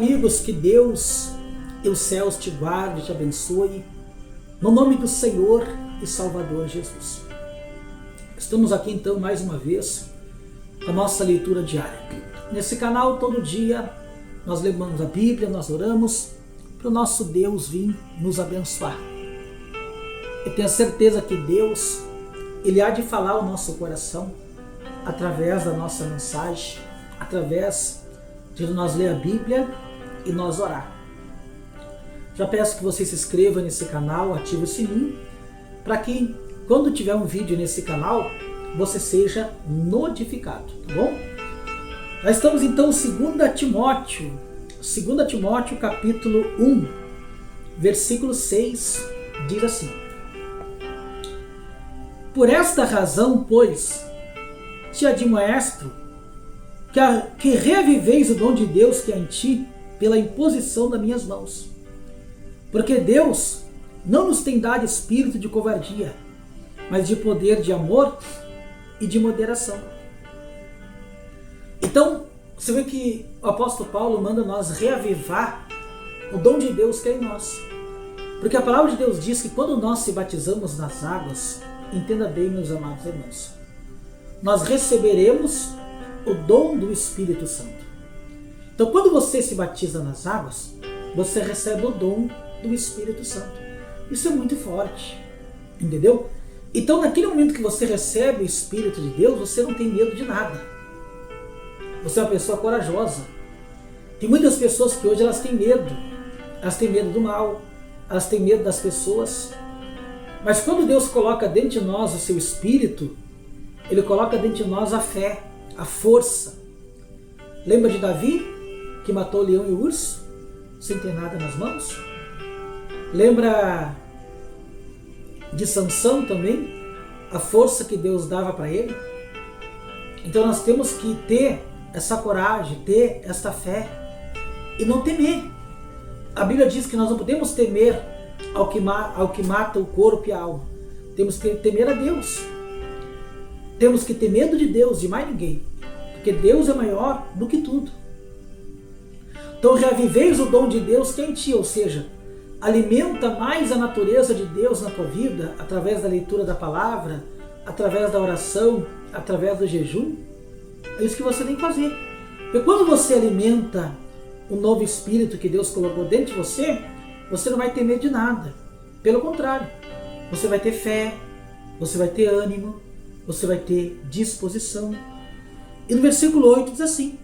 amigos, que Deus e os céus te guarde e te abençoe, no nome do Senhor e Salvador Jesus. Estamos aqui então mais uma vez com a nossa leitura diária. Nesse canal todo dia nós lemos a Bíblia, nós oramos para o nosso Deus vir nos abençoar. Eu tenho certeza que Deus, Ele há de falar ao nosso coração através da nossa mensagem, através de nós ler a Bíblia e nós orar. Já peço que você se inscreva nesse canal, ative o sininho, para que quando tiver um vídeo nesse canal, você seja notificado, tá bom? Nós estamos então em 2 Timóteo capítulo 1, versículo 6, diz assim: Por esta razão, pois, te admoesto que reaviveis o dom de Deus que há em ti pela imposição das minhas mãos. Porque Deus não nos tem dado espírito de covardia, mas de poder, de amor e de moderação. Então, você vê que o apóstolo Paulo manda nós reavivar o dom de Deus que é em nós. Porque a palavra de Deus diz que quando nós se batizamos nas águas, entenda bem, meus amados irmãos, nós receberemos o dom do Espírito Santo. Então, quando você se batiza nas águas, você recebe o dom do Espírito Santo. Isso é muito forte, entendeu? Então, naquele momento que você recebe o Espírito de Deus, você não tem medo de nada. Você é uma pessoa corajosa. Tem muitas pessoas que hoje elas têm medo. Elas têm medo do mal, elas têm medo das pessoas. Mas quando Deus coloca dentro de nós o seu Espírito, Ele coloca dentro de nós a fé, a força. Lembra de Davi, que matou o leão e o urso, sem ter nada nas mãos? Lembra de Sansão também, a força que Deus dava para ele? Então nós temos que ter essa coragem, ter essa fé e não temer. A Bíblia diz que nós não podemos temer ao que mata o corpo e a alma. Temos que temer a Deus. Temos que ter medo de Deus, de mais ninguém, porque Deus é maior do que tudo. Então reaviveis o dom de Deus que é em ti, ou seja, alimenta mais a natureza de Deus na tua vida, através da leitura da palavra, através da oração, através do jejum. É isso que você tem que fazer. Porque quando você alimenta o novo Espírito que Deus colocou dentro de você, você não vai ter medo de nada. Pelo contrário, você vai ter fé, você vai ter ânimo, você vai ter disposição. E no versículo 8 diz assim: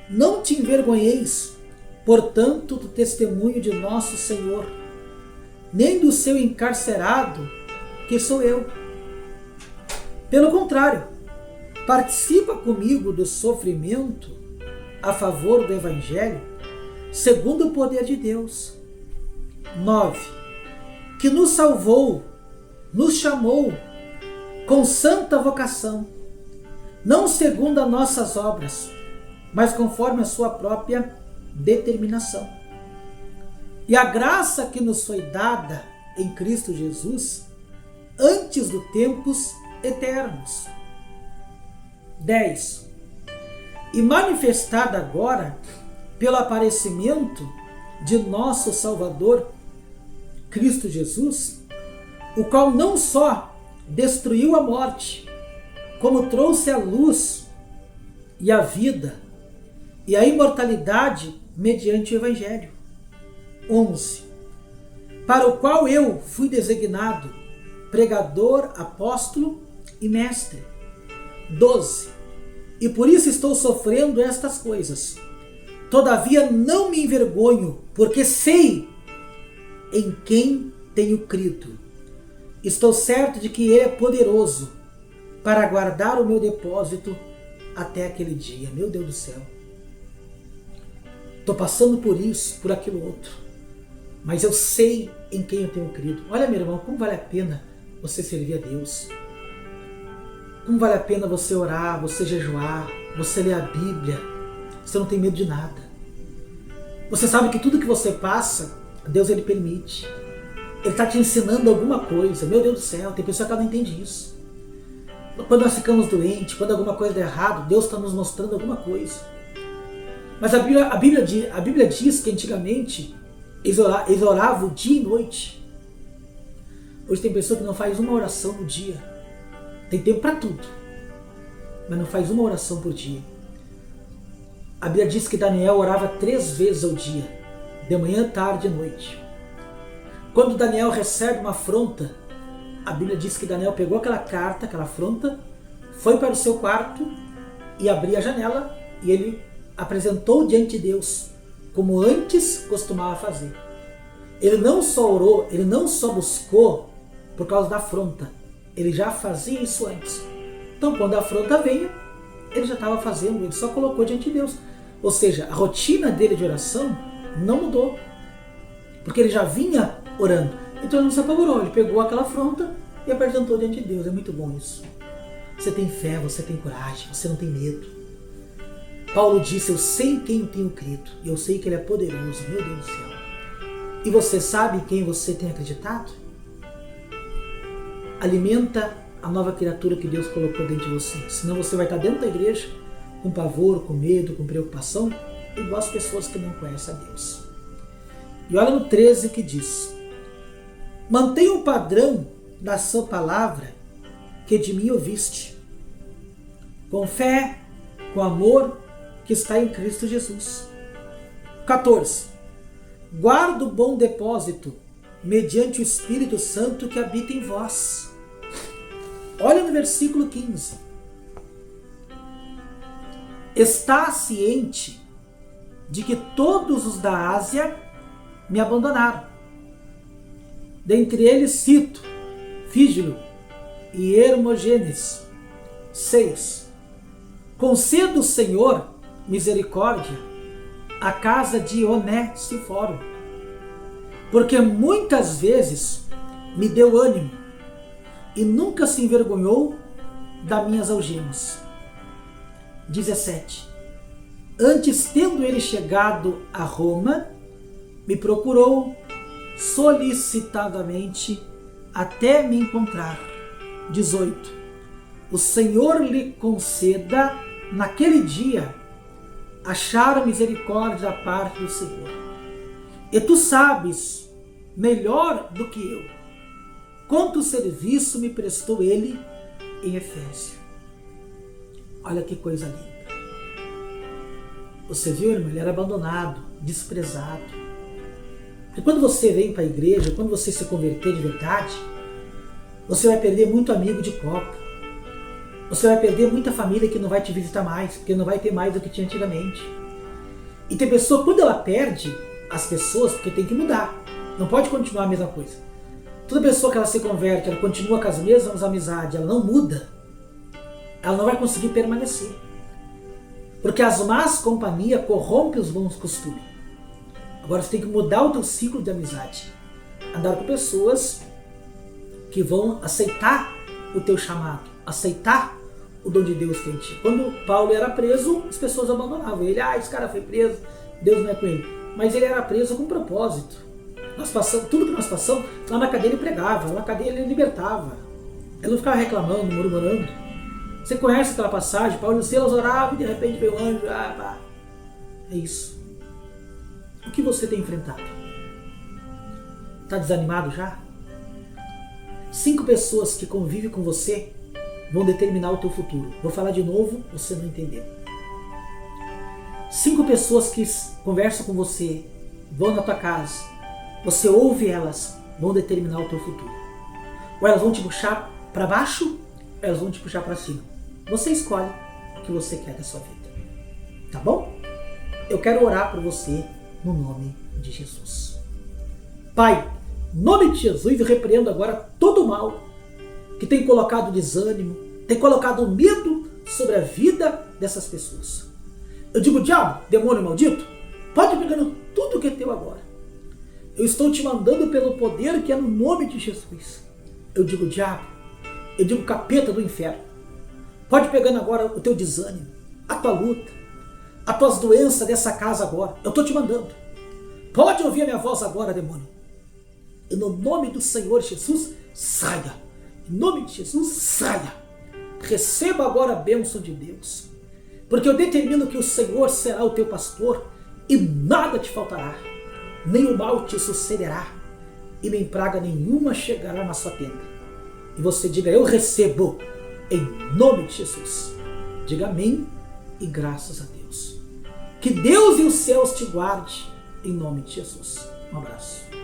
Não te envergonheis, portanto, do testemunho de nosso Senhor, nem do seu encarcerado, que sou eu. Pelo contrário, participa comigo do sofrimento a favor do Evangelho, segundo o poder de Deus. 9. Que nos salvou, nos chamou com santa vocação, não segundo as nossas obras, mas conforme a sua própria determinação. E a graça que nos foi dada em Cristo Jesus antes dos tempos eternos. 10. E manifestada agora pelo aparecimento de nosso Salvador, Cristo Jesus, o qual não só destruiu a morte, como trouxe a luz e a vida e a imortalidade mediante o Evangelho. 11. Para o qual eu fui designado pregador, apóstolo e mestre. 12. E por isso estou sofrendo estas coisas. Todavia não me envergonho, porque sei em quem tenho crido. Estou certo de que Ele é poderoso para guardar o meu depósito até aquele dia. Meu Deus do céu. Estou passando por isso, por aquilo outro, mas eu sei em quem eu tenho crido. Olha, meu irmão, como vale a pena você servir a Deus. Como vale a pena você orar, você jejuar, você ler a Bíblia. Você não tem medo de nada. Você sabe que tudo que você passa, Deus Ele permite. Ele está te ensinando alguma coisa. Meu Deus do céu, tem pessoa que não entende isso. Quando nós ficamos doentes, quando alguma coisa dá errado, Deus está nos mostrando alguma coisa. Mas a Bíblia diz que antigamente eles oravam dia e noite. Hoje tem pessoa que não faz uma oração no dia. Tem tempo para tudo, mas não faz uma oração por dia. A Bíblia diz que Daniel orava 3 vezes ao dia, de manhã, tarde e noite. Quando Daniel recebe uma afronta, a Bíblia diz que Daniel pegou aquela carta, aquela afronta, foi para o seu quarto e abriu a janela e ele apresentou diante de Deus, como antes costumava fazer. Ele não só orou, ele não só buscou por causa da afronta, ele já fazia isso antes. Então quando a afronta veio, ele já estava fazendo, ele só colocou diante de Deus. Ou seja, a rotina dele de oração não mudou, porque ele já vinha orando. Então ele não se apavorou, ele pegou aquela afronta e apresentou diante de Deus. É muito bom isso. Você tem fé, você tem coragem, você não tem medo. Paulo disse, eu sei em quem tenho crido, e eu sei que ele é poderoso, meu Deus do céu. E você sabe em quem você tem acreditado? Alimenta a nova criatura que Deus colocou dentro de você, senão você vai estar dentro da igreja com pavor, com medo, com preocupação, igual as pessoas que não conhecem a Deus. E olha no 13 que diz, mantenha o padrão da sua palavra que de mim ouviste, com fé, com amor que está em Cristo Jesus. 14. Guarda o bom depósito mediante o Espírito Santo que habita em vós. Olha no versículo 15. Está ciente de que todos os da Ásia me abandonaram. Dentre eles cito Fígilo e Hermogênes. 6. Conceda o Senhor misericórdia à casa de Onesíforo, porque muitas vezes me deu ânimo e nunca se envergonhou das minhas algemas. 17. Antes, tendo ele chegado a Roma, me procurou solicitadamente até me encontrar. 18. O Senhor lhe conceda naquele dia achar misericórdia da parte do Senhor. E tu sabes melhor do que eu quanto serviço me prestou ele em Efésio. Olha que coisa linda. Você viu, irmão? Ele era abandonado, desprezado. E quando você vem para a igreja, quando você se converter de verdade, você vai perder muito amigo de copo. Você vai perder muita família que não vai te visitar mais, porque não vai ter mais do que tinha antigamente. E tem pessoa, quando ela perde as pessoas, porque tem que mudar. Não pode continuar a mesma coisa. Toda pessoa que ela se converte, ela continua com as mesmas amizades, ela não muda, ela não vai conseguir permanecer. Porque as más companhias corrompem os bons costumes. Agora você tem que mudar o teu ciclo de amizade. Andar com pessoas que vão aceitar o teu chamado, aceitar o dom de Deus que em ti. Quando Paulo era preso, as pessoas abandonavam ele. Esse cara foi preso, Deus não é com ele. Mas ele era preso com propósito. Nós passamos, tudo que nós passamos, lá na cadeia ele pregava, lá na cadeia ele libertava. Ele não ficava reclamando, murmurando. Você conhece aquela passagem? Paulo e Silas oravam e de repente veio o anjo. É isso. O que você tem enfrentado? Está desanimado já? 5 pessoas que convivem com você vão determinar o teu futuro. Vou falar de novo, você não entendeu. 5 pessoas que conversam com você, vão na tua casa, você ouve elas, vão determinar o teu futuro. Ou elas vão te puxar para baixo, ou elas vão te puxar para cima. Você escolhe o que você quer da sua vida. Tá bom? Eu quero orar por você no nome de Jesus. Pai, em nome de Jesus, eu repreendo agora todo o mal que tem colocado desânimo, tem colocado medo sobre a vida dessas pessoas. Eu digo, diabo, demônio maldito, pode pegar tudo que é teu agora. Eu estou te mandando pelo poder que é no nome de Jesus. Eu digo, diabo, eu digo, capeta do inferno, pode pegando agora o teu desânimo, a tua luta, as tuas doenças dessa casa agora. Eu estou te mandando. Pode ouvir a minha voz agora, demônio. E no nome do Senhor Jesus, saia. Em nome de Jesus, saia. Receba agora a bênção de Deus. Porque eu determino que o Senhor será o teu pastor e nada te faltará, nem o mal te sucederá e nem praga nenhuma chegará na sua tenda. E você diga: eu recebo, em nome de Jesus. Diga amém e graças a Deus. Que Deus e os céus te guarde, em nome de Jesus. Um abraço.